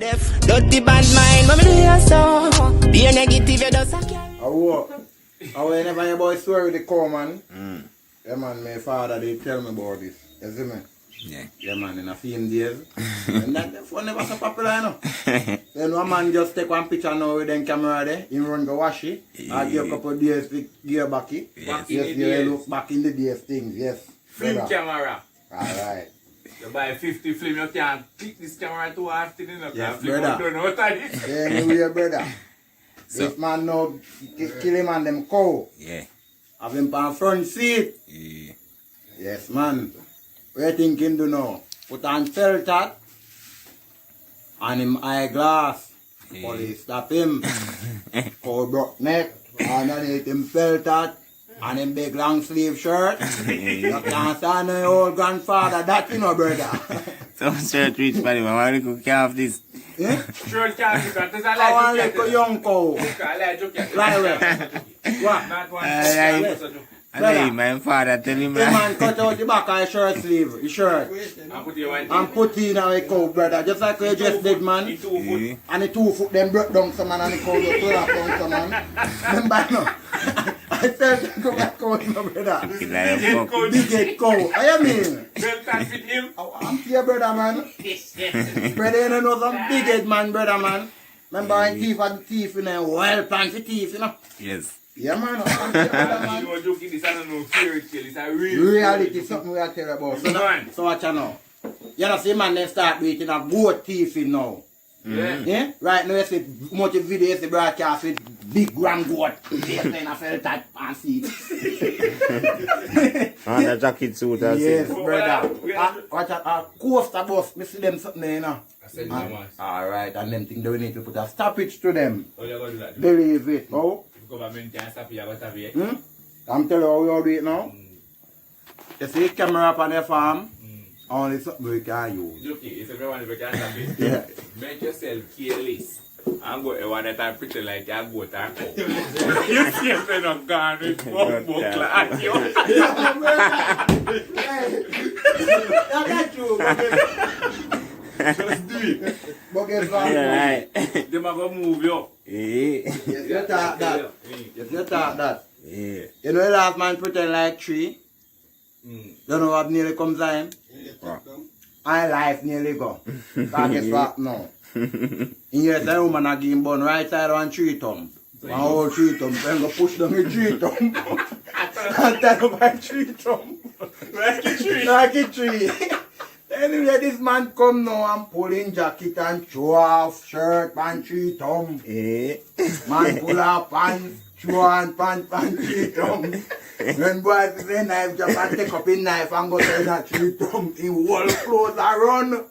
deaf. Dirty bad mind, but me do you so. Be a negative, you just a carry. I never hear about story with the cow, man. Yeah, man, my father, they tell me about this. You see me? Yeah. Yeah, man, in a film days. And that the phone never so popular, you know. Then one man just take one picture now with them camera there. He run go wash it. I give a couple of days to gear back it. Yes. Yes, look back in the days things, yes. Film brother. camera. Alright. You buy 50 film, you can't click this camera too often, you know. Yes, flip brother. out, don't know what that is. Anyway, brother. So- This man now kill him and them cow. Yeah. Have him on front seat. Yeah. Yes, man. What you think him do now? Put on filter and him eyeglass. Yeah. Police stop him. Cow broke neck. Underneath him filter and him big long sleeve shirt. You can't stand your old grandfather. That you know, brother. Some shirt rich for him. I want to cook half this. Yeah? Sure, can't because there's a I want like like a young cow. I like joke. Lie away. What? Not one. I like my father tell him The man cut out the back of his shirt sleeve, his shirt, And put your one and put in a cow, brother. Just like you just did, man. in 2 foot. Yeah. And the 2 foot them broke down some man and the cow just throw that down some man. Remember no? I said go back out, no brother. Looking like a fuck. Big head cow. I mean. Well, can't fit him. I'm here, brother man. Brother, you know some big head man, brother man. Remember when teeth had the teeth in there, well fancy teeth, you know? Yes. Yeah man, I'm here, brother You man. know, joking, this is no fairy tale, it's a real Reality is something we are telling about. So, Man. so watch you now. You know, see man, they start beating a goat teeth in now. Yeah. Yeah? Right now, you see much video, you see broadcast with big grand goat. They saying I felt that and see it. And the jacket suit as Yes, well. brother. Watch out, coaster bus, me see them something there, you know. I said no, man. Alright, and them things they need to put a stoppage to them. How you gonna do that? Believe it, oh? If government can't stop you, what have you? I'm telling you how you do it now. You see the camera up on the farm, only something we can use. Jokey, if everyone ever can stop it, Yeah. make yourself careless. I'm going to one time pretend like you're going to go. You see if they're not gone with one book like you. I got you. Just do it. But guess what? Yeah, right. Them are going to move you. Yeah. Yes, you talk that. Yes, you talk that. Yeah. You know the last man pretend like tree? You know what nearly comes time? I life nearly go. Because guess what now? In here, the woman a give him bun right side on 3 thumb. One whole 3 thumb. Then go push down the 3 thumb. And turn up my 3 thumb. Like a tree. Like a tree. Anyway, this man come now and pull in jacket and show off shirt and 3 thumb. Yeah. Man pull off pants, show on pants and 3 thumb. When boy see the knife jump and take up his knife and go to that 3 thumb, in whole clothes a run.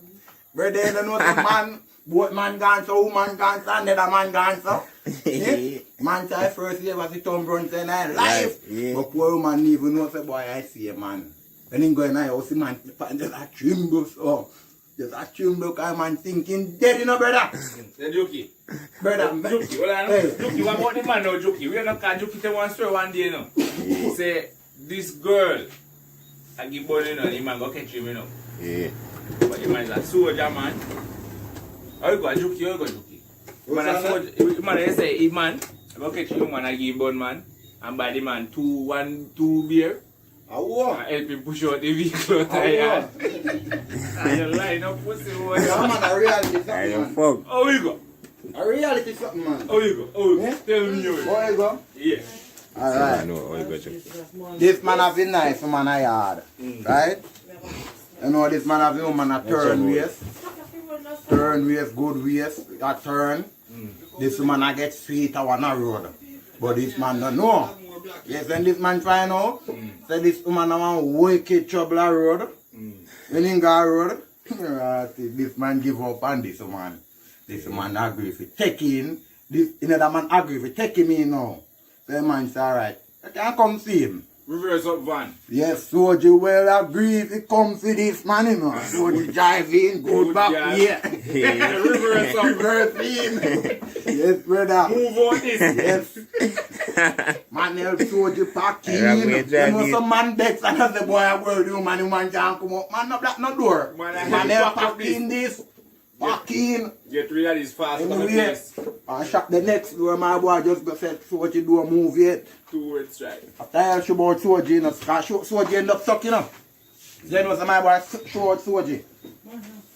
Brother, you know the man, both man gone so, woman gone so, another man gone so. Yeah? Man say first year was the thumb run saying I life. Yeah. But poor woman even know say boy I see a man. When he go in my house, the man just a tremble so. Just a tremble because man thinking dead, you know, brother. Then Jokey. Brother, Jokey, hold on. Hey. Jokey, what about the man now, Jokey? We are not going to Jokey tell one story one day, you know. Say, this girl, I give born, you know, the man go catch him, you know. Yeah. But the man is a soldier, man. How you go, Jokey? How you go, Jokey? Man, a soldier, man, they say, he man, go catch you, man, I give born, man. And buy the man 2 beer. oh, And help him push out the vehicle out of yard. And you line up pussy over yeah, there. man, a reality I something, don't man. fuck. How you go? A reality something, man. How you go? How you go? Yeah? Tell me you. How you go? Yeah. I Alright. know how you got you. This man have a knife, man a yard. Right? You know this man have a woman a turn waist. Turn waist, good waist, a turn. This woman a get feet a one a road. But this man don't know. Yes, when this man find out, say this woman a one wicked trouble a road. When he go road, this man give up on this woman. This man agree if he take in, this another man agree if he take him in now. So the man say alright, I can come see him. Reverse up van. Yes, soldier well agree if he come see this man, you know. Soldier drive in, go back here. Reverse up. Reverse in. Yes, brother. Move on this. Yes. Man help soldier pack in. Yeah, we You drive know in. some man begs and the boy a world you man can't come up. Man no block no door. Man, I Man help help pack up pack in this. back in. Get rid of this fast Anyway, I shot the next door, my boy just go said, Soji do a move yet. 2 words right. After I show about Soji, you know, Soji end up stuck, you know. Then was my boy show out Soji.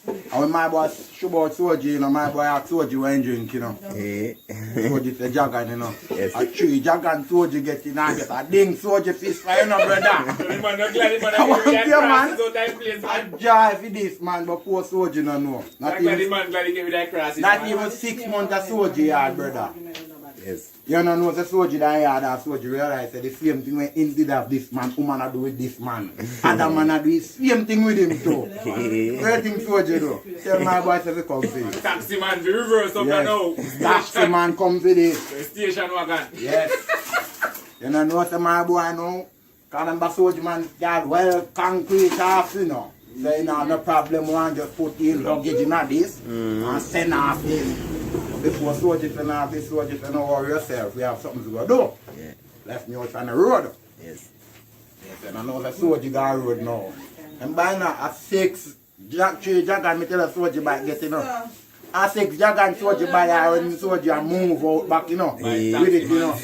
And when my boy show about Soji, you know, my boy asked Soji when drink, you know. Soji say Jagan, you know. Yes. A 3 Jagan Soji get in and get a ding Soji fist fire, you know, brother. The man not glad the man I want that you, man. crosses out that place, I man. jive for this, man, but poor Soji no know. Not glad the man glad he gave me that crosses, Not man. even 6 months of Soji yard, brother. Yes. You don't know the Soji that yard and Soji realize that the same thing when him did have this man, woman a do with this man. Other man a do the same thing with him too. Where think Soji do? Tell my boy to come for this. Taxi man, the reverse up Yes. now. Taxi man come for this. The station wagon. Yes. You don't know say my boy know. Cause them Soji man got well concrete off, you know. So you know no problem, one just put in luggage in this and send off this. Before Soji send off this, Soji say no worry yourself, we have something to go do. Yeah. Left me out on the road. Yes. Yes, and I know the Soji got road now. And by now, a 6 3 Jagan, me tell the Soji bike get, you know. A 6 Jagan Soji bike, when Soji move out back, you know. With it, you know.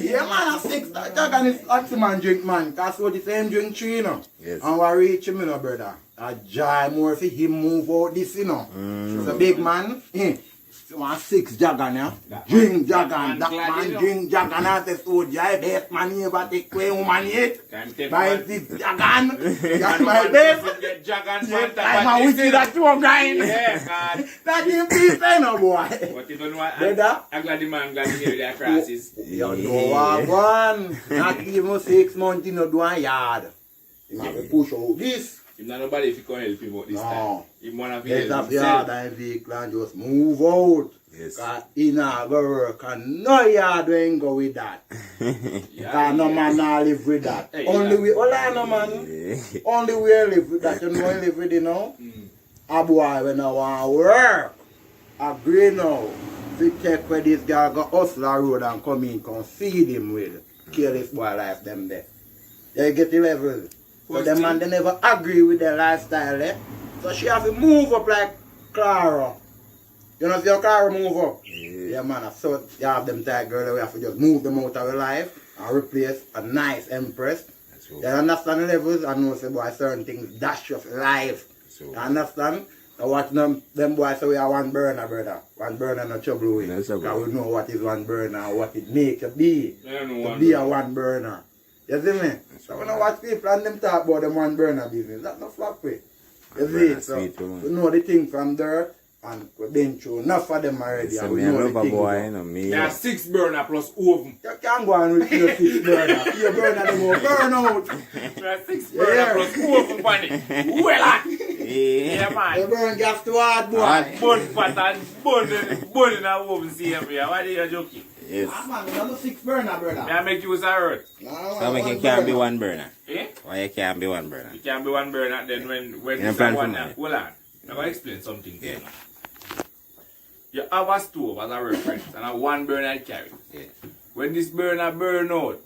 Yeah, man, a 6 Jagan is lots of man drink, man. Because Soji say him drink 3, you know. Yes. And we reach him, you know, brother. A joy more for him move out this, you know. He's a big man. So one 6 Jagan, yeah. Drink Jagan. That man drink Jagan as a Soji. Best man he ever take away woman yet. By 6 Jagan. That's my best. Get Jagan Yes, Fanta. I'm a wicked at 2 grind. Yeah, God. That him be saying, no boy. But you don't know what? Brother? I'm glad the man glad he gave me that crosses. You know one. Not even 6 months in do a yard. You have to push out this. Him not nobody if he can help him out this No. time. Him wanna be Get help up yard himself. and vehicle and just move out. Yes. Cause he not go work and no yard ain't go with that. Cause no man not live with that. Hey, Only yeah. we, hold on no man. Only we live with that. You know we live with it now. A boy when I want work. Agree now. We take where this guy go hustle the road and come in, come feed him with. Kill this boy life them there. They get the level. So the man they never agree with their lifestyle, eh? So she have to move up like Claro. You know if your Claro move up? Yeah man, so you have them type girl, we have to just move them out of your life and replace a nice empress. You understand the levels and know say boy certain things dash of life. You understand? So watch them boys say we are one burner, brother. One burner no trouble with. No trouble. Because we know what is one burner and what it make to be. I don't know To one be a burner. one burner. You see me? So when I watch people and them talk about them one burner business, that's not flop way. You see? burner So sweet, woman. we know the thing from dirt and we've been through enough of them already. So And we me a know the lover thing. boy, you know, me. There are 6 burner plus oven. You can't go and with your 6 burner. Your burner them will burn out. There are 6 burner Yeah. plus oven pan it. Well hot. Yeah. Yeah You man. burn gas too hard, boy. Hard. Bun fat and bun in a oven same here. Why are you joking? Yes. Ah, man, you have 6 burner, brother. May I make use of earth? So make you can't be one burner. Eh? Why you can't be one burner? You can be one burner then when Yeah, this plan one for now. me. Hold on. I'm gonna explain something to you. Yeah. now. You have a stove as a reference and a one burner carry. Yeah. When this burner burn out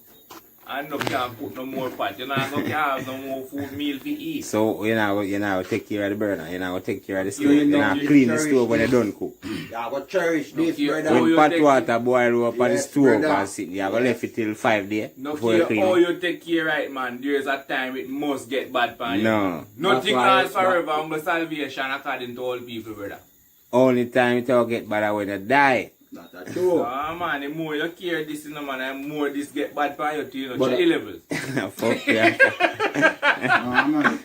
and you can't put no more pot, you not gonna have no more food meal to eat. So you know take care of the burner, you know take care of the stove, You you know, know you clean the cherish stove when you this. done cook. You have to cherish this, you- brother. Oh, When you pot take- water boil up on the Yes, stove brother. and sit, you have to left it till 5 days No before you care clean how it. you take care right man, there is a time it must get bad for you. No. Nothing That's why lasts it's not- forever humble salvation according to all people, brother. Only time it will get bad when you die. Not a joke. Ah man, the more you care this in the man, the more this get bad for you too, you know, But- to A levels. Fuck yeah. Ah, man.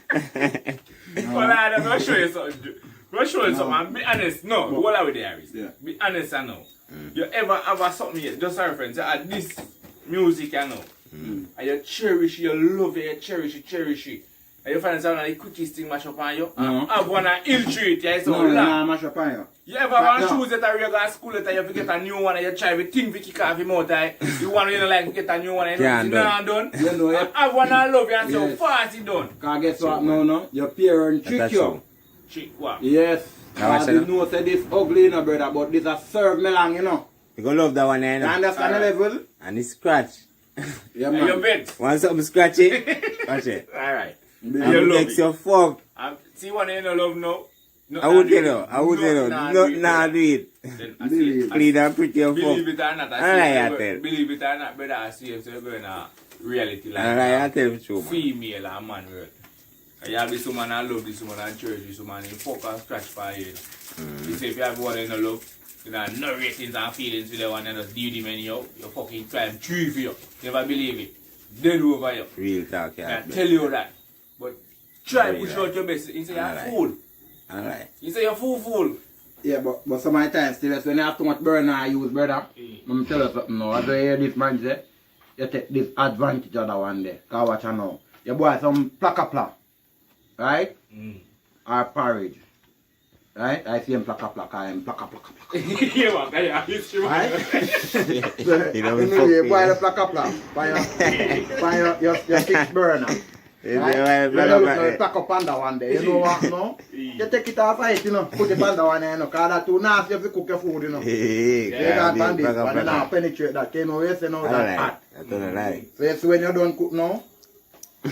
Well, I'm gonna show you something. Go show you something and be honest. No, what are we there, Harris? Yeah. Be honest and know. You ever have a something yet? Just a reference. This music you know. And you cherish, you love it, you cherish it. And you find something like the quickest thing mash up on you. And have one and ill treat you. So No, long. mash up on you. You ever want No. shoes that are you go to school that you forget a new one and you try to think to kick off your mouth. You want to like get a new one and you Can't know it's not done. You know, yeah. And have one and love you and so Yes. fast it done. Cause guess what now, no? Your parents trick That's you. so. Chick, what? Yes. Now I Cause say you no. know say this ugly, you know, brother, but this a serve me long, you know. You gonna love that one there, you You know? understand the level? And it's scratch. Yeah, And you man. bet. Want something scratchy? Watch it. Alright. And You it love makes it. you fuck. See one you no love now? I would tell you, not do it. Then I say, Clean and pretty and believe fuck. it or not, believe it or not, brother, I see if you're going to reality like I tell you true, man. female and man world. And you have this woman I love this woman and cherish this woman in fuck and scratch for you. You say if you have one in the love, you know, no ratings and feelings with the one and just deal them in you fucking climb tree for you. Never believe it. Dead over you. Real talk, yeah. I tell you that. But try push out your best. You say you're a fool. Alright. You say you're fool. Yeah, but some of the times still when you have too much burner I use, brother. I'm tell you something now. As I hear this man say, you take this advantage of that one day. Cause watch you know. You boy some plaka, right? Or porridge. Right? I see him plaka, I am plaka. Yeah, man. Right? You know, You boy the plaka, by your 6 burner. Right? You don't pack up on that one day, you know what, no? You take it off it, you know, put it on that one there, you know, because that's too nasty if you cook your food, you know. You can't pan this, but you don't penetrate that, you know, you know, that's hot. So it's when you don't cook now,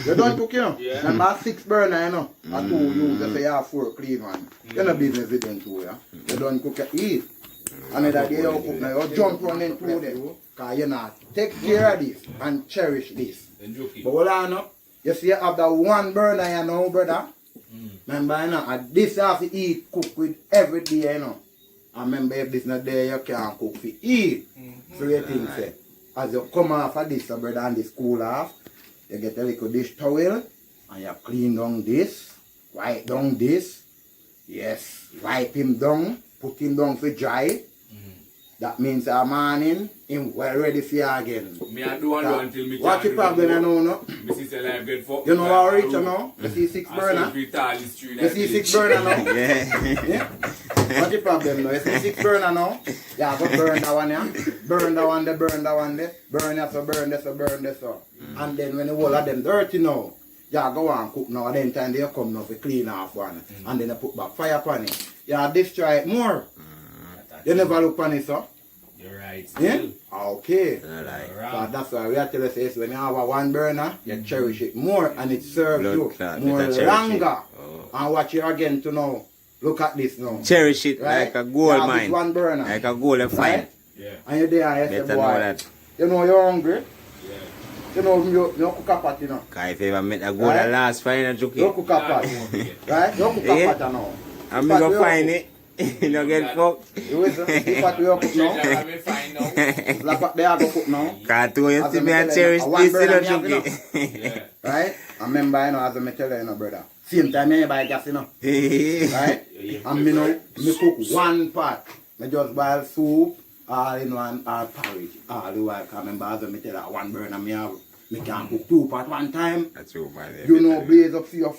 you don't cook, you know. Remember 6 burner, you know, and 2 use, you say you have 4 clean one. You know business with them too, yeah. You don't cook, you eat. Another day you cook now, you jump on them through them, because you know, take care of this and cherish this. But what I know, you see, you have that one burner, you know, brother. Remember, you know, and this you have to eat, cook with every day, you know. And remember, if this not there, you can't cook for eat. So you think, say, as you come off of this, brother, and this cool off, you get a little dish towel, and you clean down this, wipe down this. Yes, wipe him down, put him down for dry. That means a morning, him well ready for you again. Me I do until me what your problem you know, no? Me sister like get fucked. You know how rich you know? You see 6 burner? You see 6 burner now? Yeah. What your problem now? You see 6 burner now? Yeah, go burn that one, yeah? Burn that one there, burn that one there. Burn that so, burn this so, burn this so. And then when the whole of them dirty now, yeah, go on cook now. Then time they come now to clean off one. And then you put back fire upon it. Yeah, destroy it more. You never look on it, sir? You're right. Yeah? Okay. Alright. So that's why we have to say when you have a one burner, you cherish it more and it serves you more longer. And watch you again to know. Look at this now. Cherish it right? like a gold mine. One burner. Like a gold find. Right? Yeah. And you're there and you say, boy, that. you know you're hungry. Yeah. You know you cook a pot, you know. Cause if you ever met a gold Right? last find a You joke. cook a pot. Right? You cook a pot now. I'm gonna find it. You don't get fucked. You listen, this pot we cook now. Like what they are going to cook now. Cause to you see me and cherish this, you don't joke it. Right? I remember, you know, as I tell you, you know, brother. Same time, I buy gas, you know. Right? And me know, me cook one pot. Me just boil soup, all you know, and all porridge. All the while, I remember as I tell you, one burner me have. Me can cook 2 pot one time. That's true, man. You know, blaze up for your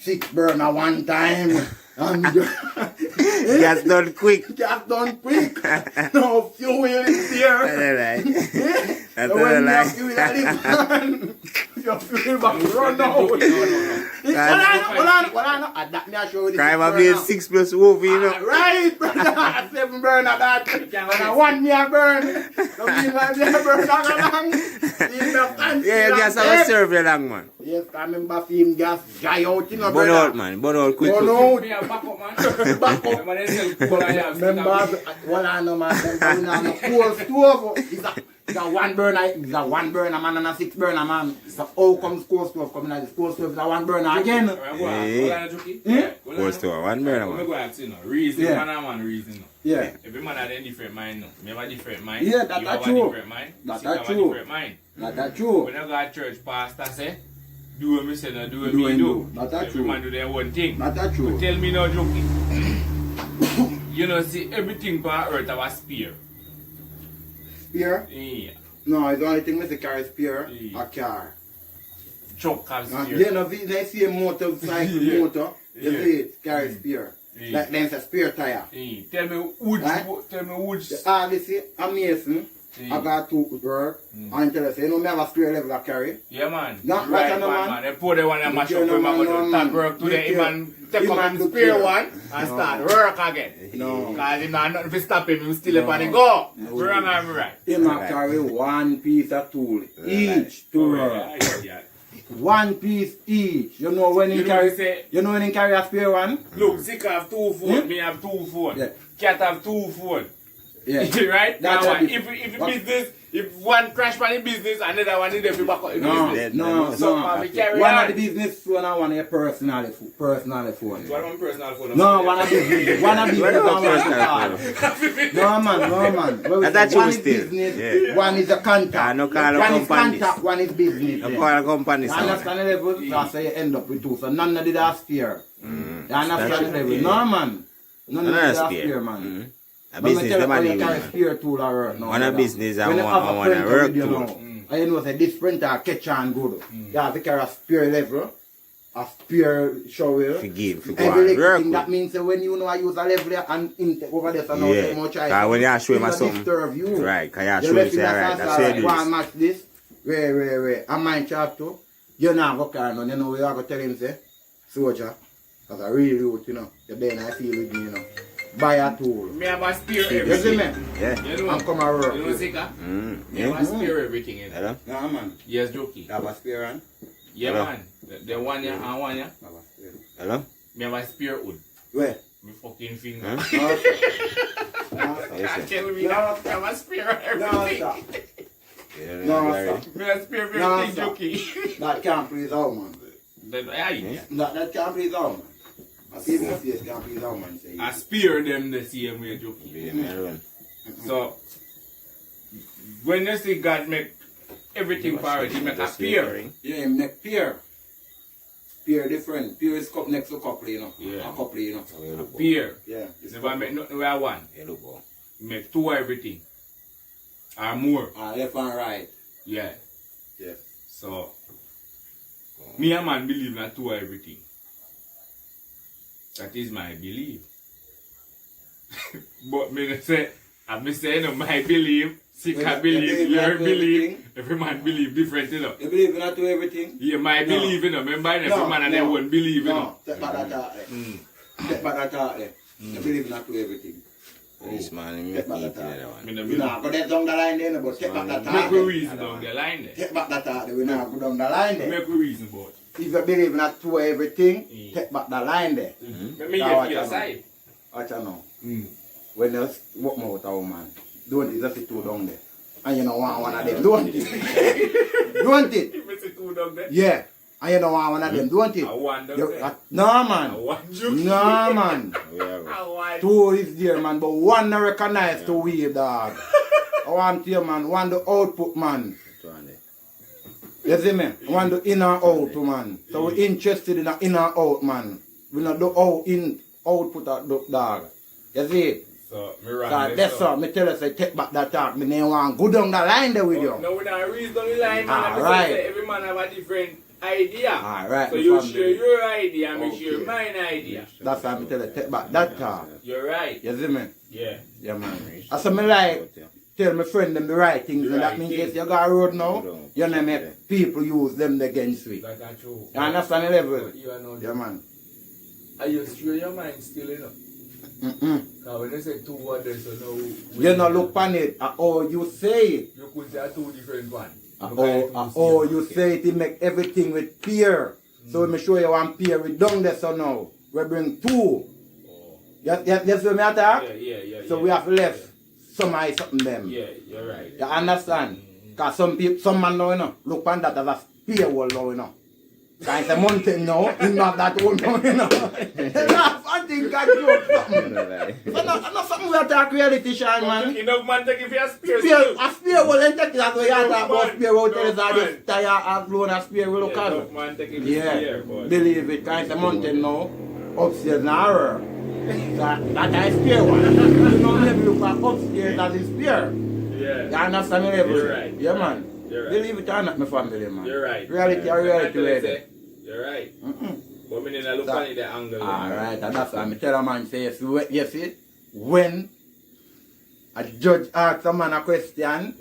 6 burner one time. And Gas done quick. Gas done quick. No fuel is there. That's alright. That's So when you have alright. fuel in your fuel back run out. Hold on. That me I show you this. Crime of being 6 plus wolf, you know. Right, brother. 7 burner that. And 1 me a burn. So me like me a burn along. Yeah, you guys have to serve you long, man. Yes, I remember film gas dry out, you know, Burn brother. out, man. Burn out quick. Burn out. Me a back up, man. Back up. Remember, one I know, man, coal stove. It's a 1 burner, it's a 1 burner, man, and a 6 burner, man. So how comes coal stove coming out? This coal stove is a 1 burner again. Coal stove, 1 burner, man. Reason, Yeah. man, reason. Yeah. Every man has a different mind, no. Me have a different mind. Yeah, you that's have true. a different mind. That's Sick have true. a different mind. That's true. When I go to church, pastor say, do what me say, no, do what Do me and do. do. That's Every true. man do their one thing. That's true. Tell me no joking. You know, see, everything on earth have a spear. Spear? Yeah. No, it's the only thing that carry spear, Yeah. a car. Truck have spear. You know, they see a motorcycle Yeah. motor, you Yeah. see it, carry spear. Yeah. Like there's a spear tire. Yeah. Tell me which, Right? tell me which. You see, a mason, I got 2 work, and tell us, you know, me have a spear level I carry. Yeah, man. Not You what right, I know, man. They pour the one and mash You up know, with my man, go to no, top man. work today. You He man take you up man him do spear care. one and No. start work again. No. Because he man nothing to stop him. He still up on the go. Wrong and right. Him a carry 1 piece of tool each to work. Yeah. 1 piece each. You know when he carry, you know when he carry a spare one? Look, Sick have 2 phones, me have 2 phones. Yeah. Cat have 2 phones. Yeah. Right? That's Now, a if business, if one crash on the business, another one in the back of the business. No. Carry One on. of the business phone and one of your personal phone. One of my personal phone. No, one of business. One of business and one personal personal. No man. And that's One you is still. business, Yeah. one is a contact. Ah, no call One is companies. contact, one is business. No Yeah. call company You sound. understand the level? That's how you end up with 2. So none of it are spare. You understand the level? Yeah. No man. None of None it are are spare. spare man. A But me business, tell them you how are you the carry man. spare tool or work now. One a brother. business and When you one have a a printer work with you tool. now, and you know say this printer catch on good. You have to carry a spare level, a spare shovel. Forgive, for go Every on. little Work thing with. that means that when you know I use a level and intake over there, so now Yeah. say much Cause when you show him it something, disturb you. right, cause you You show him left say, in a alright, sense that's like, it go and is. match this. Wait. And mine chap too. You not go carry none. You know we are going to tell him say, soldier, because I really root, you know. You then I feel with me, you know. Buy a tool. Me have a spear You see everything. me? Yeah. You know, I'm come and work. you know, Sika? Me have Yeah. a spear everything in it. Hello? No man. Yes, jokey. Have a spare one? Yeah, Hello? man. The one ya and one ya. Have a spare. Hello? Me have a spear wood. Where? Me fucking finger. Huh? No, sir. Yes, sir. Tell me that. Me have a spear No, everything. sir. You No, don't sir. know, Me have a spear No, everything, sir. jokey. That can't please all man. Then I That can't please all man. I see my face can't please all man. Say I spear them the same way, jokey. Leave me alone. So when you see God make everything for it, He make a spear. yeah, him neck pear. Pear different. Pear is cup next to couple, you know. Yeah. A couple, you know. Spear. Yeah. It's Never make nothing where I want. Hello, boy. Make 2 everything. Or more. Left and right. Yeah. Yeah. So me and man believe that 2 everything. That is my belief. But me not say, I me say no my belief, Sick Well, I believe, you your believe belief, everything? every man believe different, you know. You believe in that to everything? Yeah, my No. belief, you know. Remember, every No, man and no. they won't believe, you know. No. Take back that out there. Take back that out there. You believe in that to everything. This man, he Take make back it that out the other there. one. Me no We believe. not go down the line there, but take back that Make out we there. reason down the line there. Take back that out there. We not go down the line there. Make we reason about it. If you believe in that to everything, Mm. take back the line there. Make me Now hear watch for your out. side. Watch out now. When you walk out a woman, don't it, just sit 2 down there. And you don't want one of them, don't it? Don't it? If it's a 2 down there, Yeah. And you don't want one of them, don't it? I want down You- there. No I man. want you. No man. We are go. I want 2 is there man, but 1 not recognize to we dog. I want to man, 1 the output man. Two on there. You see me? I want the in and out man. So we're interested in the in and out man. We not do output at the dog. You see? So, me run So this that's up. all. Me tell you say take back that talk. Me name want go down the line there with you. No, we not reason down the line, man. Ah, I right. say every man have a different idea. Ah, right, So the you family. share your idea and me Okay. share mine idea. That's why me tell you take back that talk. You're right. You see me? Yeah. Yeah man. I say me like tell my friend them the right things The and that right means thing. if you go a road now, Go down. you know make people use them against you. That's true. You understand the level? But you are not. Yeah man. Are you sure your mind still, you know? Mm-mm. Because when you say 2 others, so now. You know look on it, how you say it. You could say 2 different ones. How you say it, it make everything with peer. So let me show you one peer with down there so now. We bring 2. Oh. Yes, what me attack? Yeah. So we have left something them. Yeah, you're right. You understand? Because some people, some man now, you know, look on that as a spear wall now, you know. Because it's a mountain now, it's not that old now, you know. They laugh and think I joke something. So not something we have to reality, Sean, man. Enough man take it for your spear. A spear wall, and take it as we have talk about man. spear wall, tell us No, how man. this tire and blown a spear will look at Enough it. man take it for Yeah, spear, boy. believe it, because it's a mountain now, upstairs narrow. That is spear one. You know, maybe look at upstairs as a spear. Yeah. You understand me level? You're right. Yeah, man. You're right. Believe it or not, my family, man. You're right. Reality or reality, lady. You're right. Mm-mm. But me didn't look So- at the angle. Alright, and that's why I tell a man, say, you see, when a judge asks a man a question,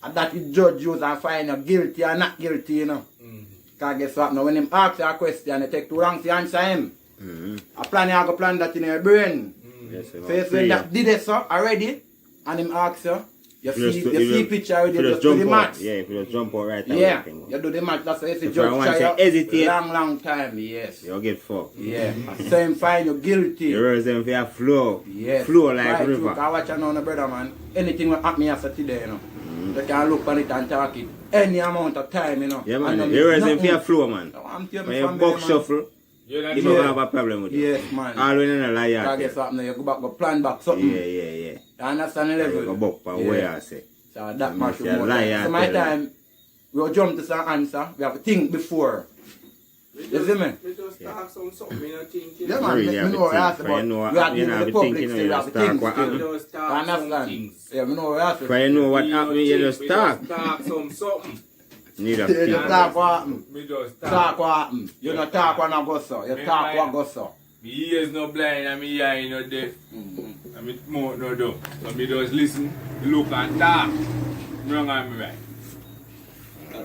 and that the judge use and find you guilty or not guilty, you know. Because guess what, now when him asks you a question, it take too long to answer him. A plan, you have to plan that in your brain. Yes, So you say that did it so already, and him asks you, You see picture already, just do the maths. Yeah, if you just jump out right away. Yeah, you do the maths. That's why if you just try hesitate, long time, yes. you'll get fucked. Yeah, same fine, you're guilty. You raise them for your flow. Yes. Flow like right, river. I watch you now, brother, man. Anything will happen after today, you know. You can look on it and talk it any amount of time, you know. Yeah, man. You raise them for your flow, man. I'm when you buck shuffle, you don't have a problem with it. Yes, man. All when you lie, I guess what you go back, go plan back something. Yeah. You understand the level? You go back and where I say. So that much more. So my time, we'll jump to some answer. We have to think before. You see me? We just talk something, you know, thinking. Yeah, man. Really We know what I ask about. We have to you do know, the public thinking, still. We you have to just talk think what still. happened. You just talk some Understand? things. Yeah, we know what I ask But you know what happened, you just talk. We just talk something. Need a You think. just talk what happen. We just talk. Talk what happen. You don't talk what not go so. You talk what go so. My ears no blind and my eye no deaf. And my mouth no dumb. So me just listen, look and talk. Wrong and me right.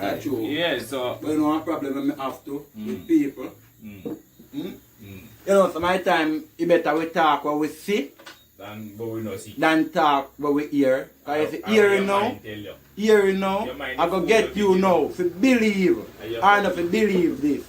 That's true. Yeah, so. But you know what problem I have to with people? You know, so my time, it better we talk what we see But we no see. than talk what we hear. Because if you hear now, I go get you now to believe or not to believe this.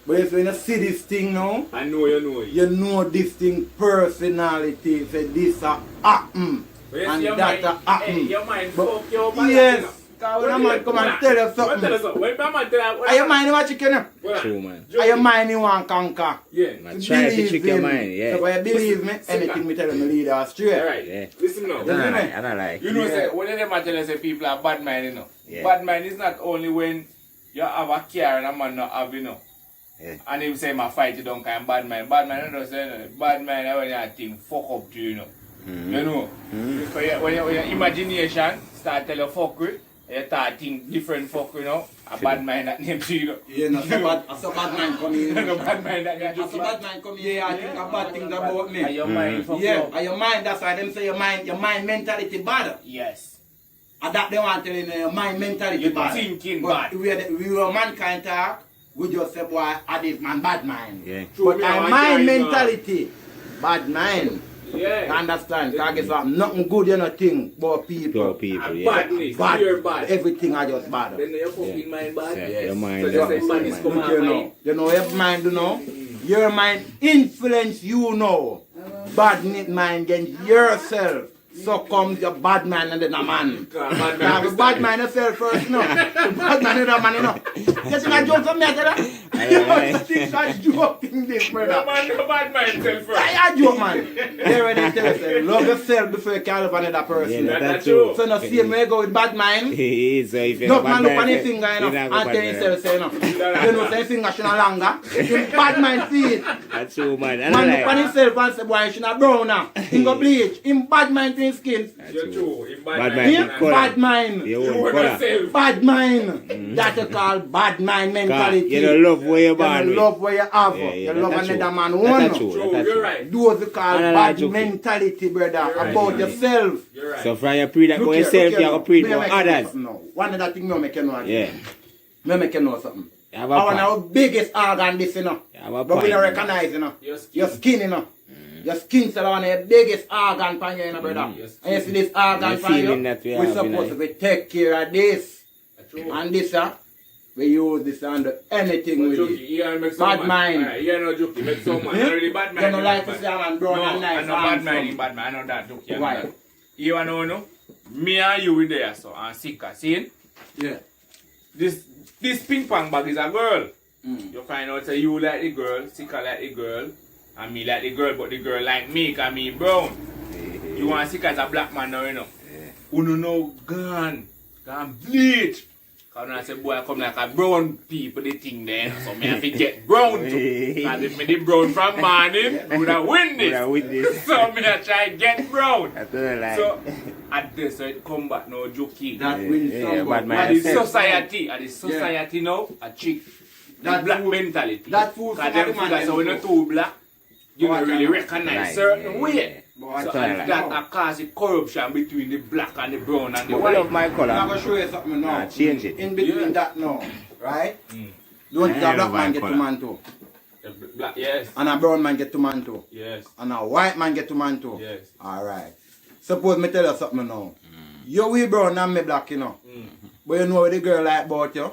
But if you don't see this thing now, I know you know it. you know this thing personality, say this happen and that happen. Hey, your mind But fuck your body. yes, because when a man come and tell you something, When my man tell you are your mind want chicken? True, man. Are your mind you want conquer? Yeah. Man, try to trick your mind, yeah. So when you believe me, anything me tell you me lead us straight. Alright, Yeah. listen now. I don't like. You know, say, when they tell us say people are bad mind, you know. Yeah. Bad mind is not only when you have a car and a man not have, you know. Yeah. And him say, my fight you don't kind bad mind. Bad mind, I don't say, no. Bad mind, I when you think fuck up to you know. You know. When your imagination start tell you fuck with, you start think different fuck, you know. A bad mind that name to you know. Yeah, no, so bad mind come in. No bad mind that you So bad mind come here, I think bad things about me. And your mind fuck Yeah, up. and your mind, that's why them say your mind mentality bad. Yes. And that they want to tell you your mind mentality You're bad. thinking But bad. we were mankind talk, we just say boy, this man bad mind. Yeah. But me, I our want mind to mentality, bad mind. You Yeah. understand? Because guess what? Nothing good you not think about people. Poor people, And yeah. badness. Bad. You're bad. Everything are just bad. Then your fucking mind bad. Yeah, Yes. your mind. So yeah, just say your badness mind. come Look out here of now. mind. You know your mind, you know? Your mind influence you now. Bad mind against yourself. So comes your bad mind and then a man. Bad You have a man. bad mind yourself first, no? The bad mind and a man, you know? You think I joke from me, tell you? You think I joke in this, brother? No man, no bad mind self first. I joke, man. They already tell yourself, love yourself before you can love another person. Yeah, That's that's true. So no see me go with bad mind. So if you No have man bad look on his mind, finger, you you know, have a and bad tell mind. himself, say, you know. You know, say his finger should not longer. Him bad mind see it. That's true, man. I Man don't look on like. himself and say, boy, he should not brown now. He go bleach. Him bad mind to his skin. You're true. If Bad bad mind. Him Colour. bad mind. You You won't want colour. yourself. Bad mind. That you call bad mind mentality. You don't love where you're You born don't with. love what you have. Yeah, You love that's another true. man That's one. true. True, That's you're true. right. Those you call I don't bad like joking. mentality, brother, You're right. about yourself. You're right. So from your pre that Look for here, yourself, look you here have to now. pre Me for make you know others. something now. One of the things me make you know again. Yeah. Me make you know something. You have a Our point. now biggest organ this, you know. You have a But we point. don't recognize, you know. Your skin. Your skin, you know. Your skin is one of the biggest organ for you, you know, brother. Your And you see this organ The for you, feeling that we we're have, you know. supposed to be take care of this. True. And this, we use this under anything with Jokey, it. you gotta make some Bad man. mind. Alright, you know jokey, make some man. Hmm? Already bad mind. You don't like to bad see a man brown no, and nice. I know bad handsome. mind, bad mind. I know that jokey. I know Why? that. You wanna know? Me and you in there, so and Sika. See? Yeah. This ping pong bag is a girl. Mm. You find out say you like the girl, Sika like the girl, and me like the girl, but the girl like me, cause me brown. You want Sika as a black man now, you know. Uno know gone bleach. Cause when I say boy I come like a brown people the thing there, so me have to get brown too. Cause if me the brown from morning, would have win Would have win this. this. So me a try get brown. I don't like. So at this so it come back no jokey. That wins yeah, some, bad but mind. At the Myself. society now, a chick. That Black fool- mentality. that fool Cause from them the man figure so when them you're too black, you But don't really I know. recognize Right, certain yeah, way. But So I and like that causes corruption between the black and the brown and the But what of white. my I'm color? going to show you something now. Nah, change it. In between Yeah. that now, right? Mm. Don't I a know black man my get colour. to man too. The black, yes, And a brown man get to man too. yes, And a white man get to man too. yes. Alright. Suppose me tell you something now. You we brown and me black, you know. But you know what the girl like about you?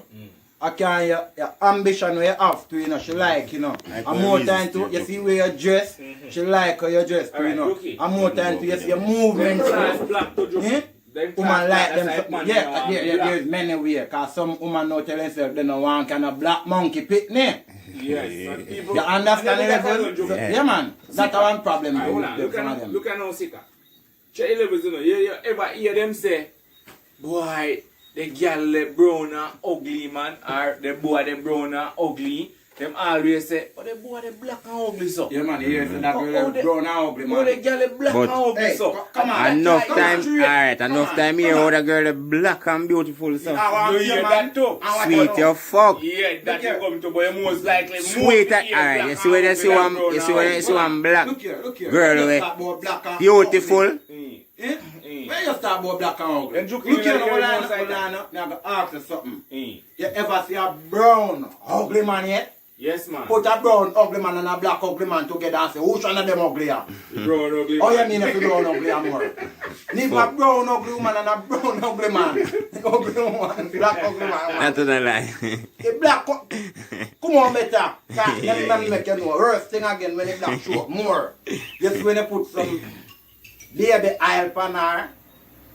I can your ambition where you have to, you know, she like, you know. And more time to, you see where you dress, she like how you dress too, you know. And more time to, you see your movement. Woman like them something. Yeah, there's many ways. Because some woman now tell themselves they don't want kind of black monkey picnic. Yes. You understand the level? Yeah, man. That's one problem. Look at now, Sika. Check the levels, you know. You ever hear them say, boy, the girl the brown and ugly, man, or the boy the brown and ugly. Them always say, oh, the boy the black and ugly, so. Yeah, man, you hear that girl brown and ugly, man. Oh, the girl the black and ugly, so. Come on. Enough time, alright, enough time here, how the girl the black and beautiful, so. You hear that too? Sweet your fuck. Yeah, that you come to, but you most likely Sweet, alright, you see when you see one black Look here. girl with beautiful. When you start about black and ugly, look here, hold on, I'm going to ask you something. You ever see a brown ugly man yet? Yes, man. Put a brown ugly man and a black ugly man together and say, which one of them ugly are? Brown ugly. Oh, you mean if you brown ugly are more? Leave a brown ugly woman and a brown ugly man. Ugly woman, black ugly man. That's what I like. The black, come on better. Let me make you know. Worst thing again when the black show up more. Just when you put some baby oil pan her.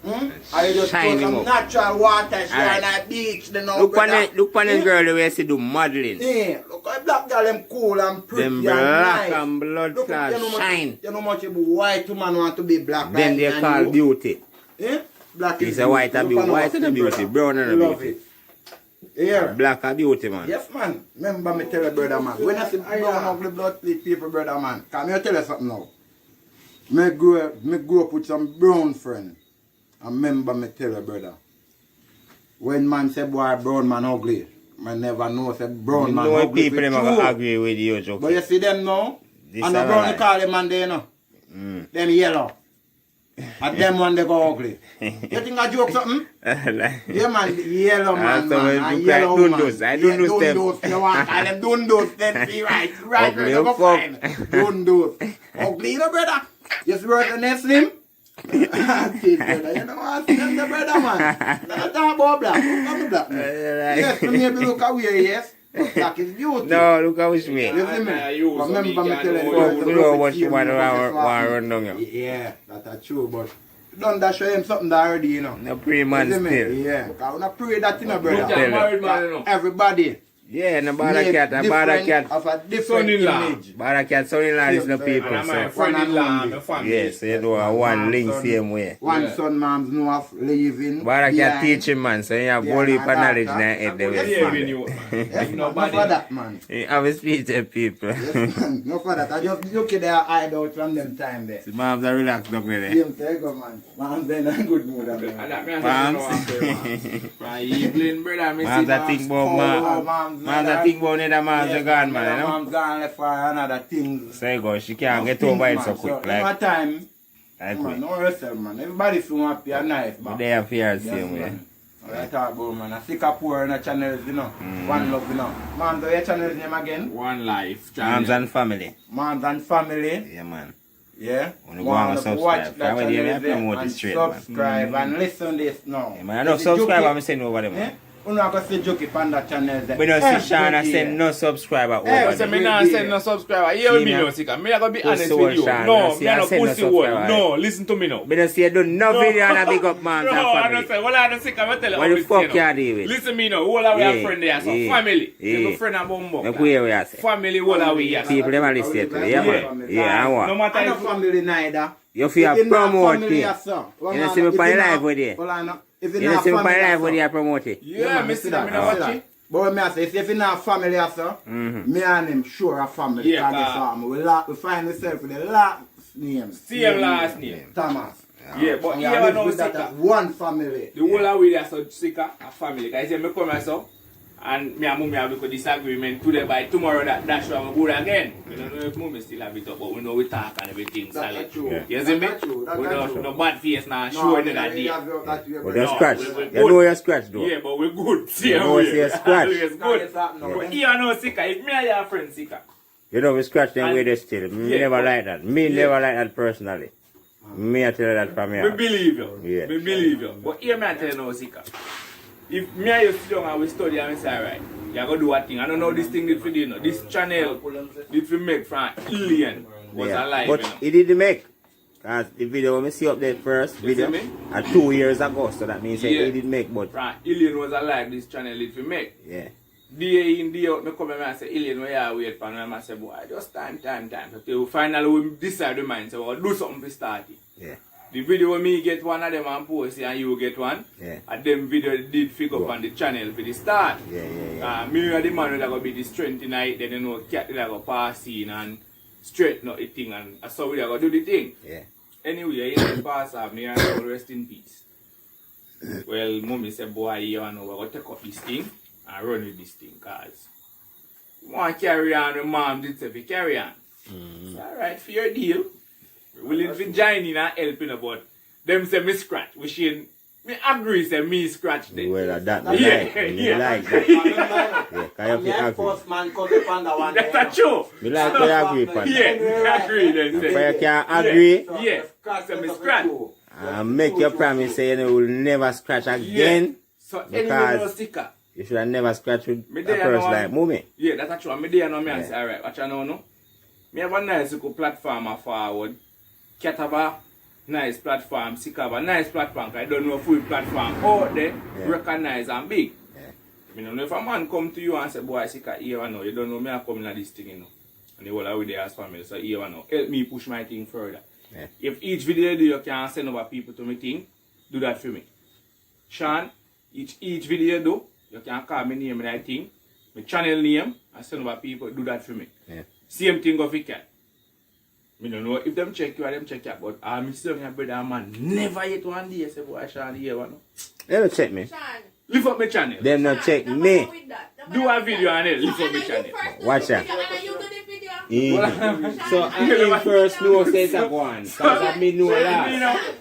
I just put some natural water she on a beach. Look on the girl the way she do modeling. Yeah, look at black girl, them cool and pretty them and black nice. And blood clot shine. You know much white woman want to be black. Then they call beauty. Yeah? Black It's a white and beauty. White and beauty. Brown and beauty. Yeah. Black and beauty, man. Yes, man. Remember me tell you, brother, man. When I see brown ugly blood people, brother, man. Come here, tell you something now. Me grow up with some brown friend. And remember me tell you, brother. When man say boy brown man ugly, I never know say brown man ugly. People never agree with you, Jockey. But you see them now? And the brown you call them man there, you know? Them yellow. And them one they go ugly. You think I joke something? Yeah, man, yellow man, and yellow woman. I don't know them. You want to call them dundos, then be right. Ugly, You go find dundos. Ugly, you know, brother? You see where the name slim? You know what? Them the brother, man. Don't talk about black. Come black, man. Yes, maybe look away, yes. Black is beauty. No, look how it's me. You see me? Remember me telling you. You know what you want to run down. Yeah, that's true, but don't that show him something that already, you know. No pray man still. Yeah, because I pray that, you know, brother. Married man, you know. Everybody. Yeah, no bother cat, a bother cat. Of a different image. Bother cat, son-in-law is no people, And my so. friend-in-law, my family. Yes, you know, one link same way. One son, mom's know of living. Bother cat teaching, man, so you have only for knowledge in your head. Yes, man. Not for that, man. You have a speech to people. Yes, man. Not for that. I just look at their hideout from them time there. The moms are relaxed up with it. Him say go, man. Mom's in a good mood. Evening, brother, Moms are think about moms are think about another moms are gone, man, you know? Mom's gone left for another thing. So you go, she can't get over it so quick, Like time, like man, no yourself, man. Everybody feel happy and nice, man. they have fear the same way. Man. I talk about, man. I sickapure in the channels, you know. One love, you know. Mom's your channel's name again? One life. Moms and family. Moms and family. Yeah, man. Yeah. When you go and subscribe, family, you have to promote it straight, man. Subscribe and listen this now. Yeah, man, I know subscribe, I'm saying over them, man. We're not going to see Jokey on that channel. We don't see Shana send no subscriber over I say there. me not send no subscriber. You hear me now, Sika. Me not gonna be honest with you. No, me not pussy one. No, listen to me now. We don't see you do no video and a big up man. No, I don't say. Well, I don't Sika. I tell you. What the fuck you do with? Listen me now. All our friend there, so family. Your friend and Bumbo. Look where we are. Family, all our we are. People never listen to you. Yeah, man. Yeah, and no what? matter I'm not family neither. You feel promote it. You You see me on live with you. If You don't see me on live with you promote it. Yeah, me see that. Me not watch it. But when I say, if you're not family, sir, me and him sure a family. Yeah, we find ourselves with the last name. Same last name. Thomas. Yeah, but And you we ever live know with that Sika? as one family. The whole of we there so Sika, a family. Because I say me come here so, and me and mommy have a disagreement today. By tomorrow that show I'm good again. We don't know if mommy still have it up, but we know we talk and everything solid. You see me? We don't no bad face now. Sure that day. But don't scratch. You know you scratch though. Yeah, but we good. See You know you scratch. Always good. But you know Sika. If me and your friend Sika. You know we scratch them way they still. Me never like that. Me never like that personally. Me I tell you that from Me here. believe you. Yeah. Me believe you. But here me I tell you now, Sika. If me and you sit down and we study and we say, alright, you're going to do a thing. I don't know this thing did for you know. This channel did for make from alien was alive. But you know. he didn't make. Because the video when we see up there first video see me? 2 years ago. So that means he didn't make. But From alien was alive, this channel did for make. yeah. Day in, day out, I come and say, alien, where you wait for? And I say, boy, just time. So finally we decide the mind, so we'll do something to start it. Yeah. The video when me get one of them and post and you get one. Yeah. And them video did figure up on the channel for the start. Yeah. Me and the man that going to be the strength tonight, then you know cat that go pass in and straighten out the thing and that's how we are going to do the thing. Yeah. Anyway, I hear the pass off me and I will rest in peace. Well, mommy said, boy, you know we're going to take up this thing and run with this thing because you want to carry on, the mom did say, carry on. So, alright, for your deal. Willing to join in and help you, but them say me scratch. We should me agree say me scratch them. Well, that Yeah. like that. Yeah, can you agree? First man cut up on the one. That's true. Me like to agree upon that. Yeah, me agree then. If Say. you can agree Yeah, so me scratch. and make your promise say you will never scratch again. So anyway, no sticker. You should have never scratched with Me a there person now, like Mummy. Yeah, that's true. Me there now me and say, alright, watch you now, no? Me have a nice little platform forward. Cat have a nice platform, Sick have a nice platform, because I don't know full platform out there, recognize and big. I don't know if a man come to you and say, boy, Sika, here I know, you don't know me I come in this thing, you know. And you all are with the as family, so here I know. Help me push my thing further. Yeah. If each video you do, you can send over people to me thing, do that for me. Sean, each video you do, you can call me name and that thing, my channel name, and send over people, do that for me. Yeah. Same thing of it can. I don't know if them check you or them check you, but I'm still your brother man never yet one day say boy Sean here one. They don't check me. Lift up my channel. Them not check me. Do a video and then lift up my channel. Watch that. So I first know say it's a one. Because I me know last.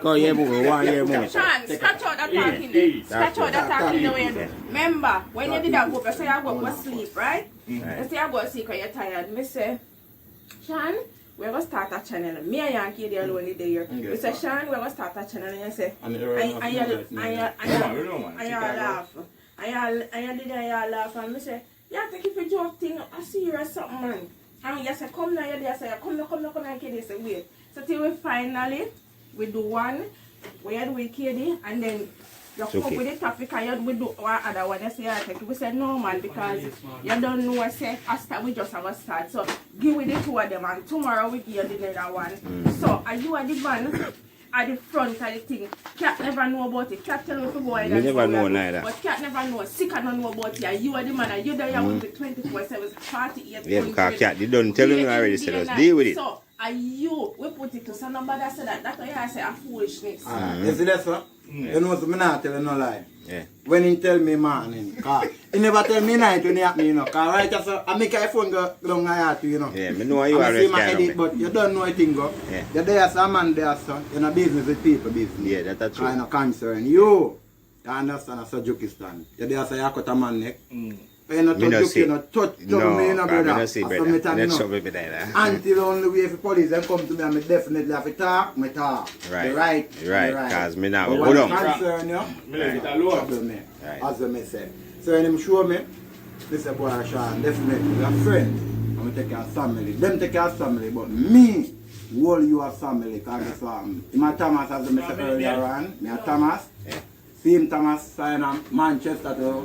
Come here, boy. 1 year more. Sean, scratch out that talking there. Scratch out that talking there. Remember, when you did that go, you say I go to sleep, right? You say I go to sleep because you're tired. Me say, Sean, we're going to start a channel. Me and Yankee, they're alone there. We say, Sean, we're going to start a channel. And you say, and you laugh. And you laugh. And me say, yeah, take it for joke thing. I see you or something, man. And you say, come now, you're there. Say, come and KD. Say, wait. So till we finally, we do one, we do with KD, and then you come up with the topic and we do one other one. You say, yeah, take it. We say, no, man, because you don't know what say, after we just have a start. So give with the two of them, and tomorrow we give you the other one. So, are you at the man? At the front of the thing. Cat never know about it. Cat tell me to go ahead and never know neither. But cat never know. Sick don't know about it. You are the man and you there with the 24/7 48. Yeah, because cat, they don't tell you already, so just deal with it. So, are you, we put it to some nobody say that. That's why I say a foolishness. You see that, sir? You know, so me not tell you no lie. Yeah. When he tell me morning, cause he never tell me night when he at me, you know. Cause right after I make my phone go down my heart, you know. Yeah, me know you I already see my edit, but you don't know a thing go. Yeah. You're there as a man there, son. You're not business with people business. Yeah, that's true. I'm not concerned. You understand as a Jukistan. You're there as a cut a man neck. You're not touch you, not touch me, you know, brother. I see, brother. Let's show me that. Until only way if the police then come to me, I definitely have to talk, me talk. Right. Right. Because me now, But hold what on. concern you, trouble me. Right. As I say. So when him show me, this is boy Sean, definitely we are friends. I'm going to take care of family. Them take care of family, but me, all you are family. Because my Thomas, as I said earlier on, me and Thomas, same Thomas sign Manchester to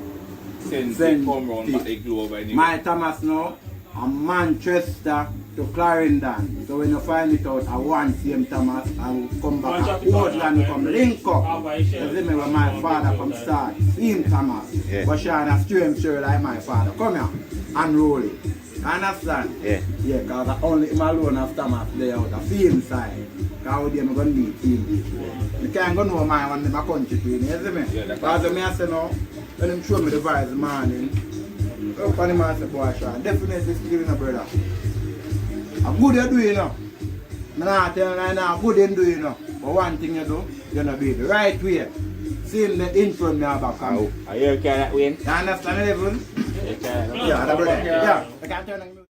Send come round but they glow over anyway. my Thomas now, and Manchester to Clarendon. So when you find it out, I want same Thomas and come back to Portland, come link up. You see me when my father come start. Same Thomas. Yeah. But Sean a strange sure like my father. Come here and roll it. Understand? Yeah. Yeah, because only him alone have Thomas there out the same side. Because with them I'm going to need him. You can't go know my one in my country to you see me? Yeah, Because when I say no, when him show me the vibes the morning, up on him and say, boy Sean, definitely still in a brother. A good you do you know. I'm not telling you now, good you do you know. But one thing you do, you're not do it the right way. Seeing the in front me back. Are you okay that way? You understand, Evan? You okay that way? Yeah, the brother. Yeah, I can't turn on you.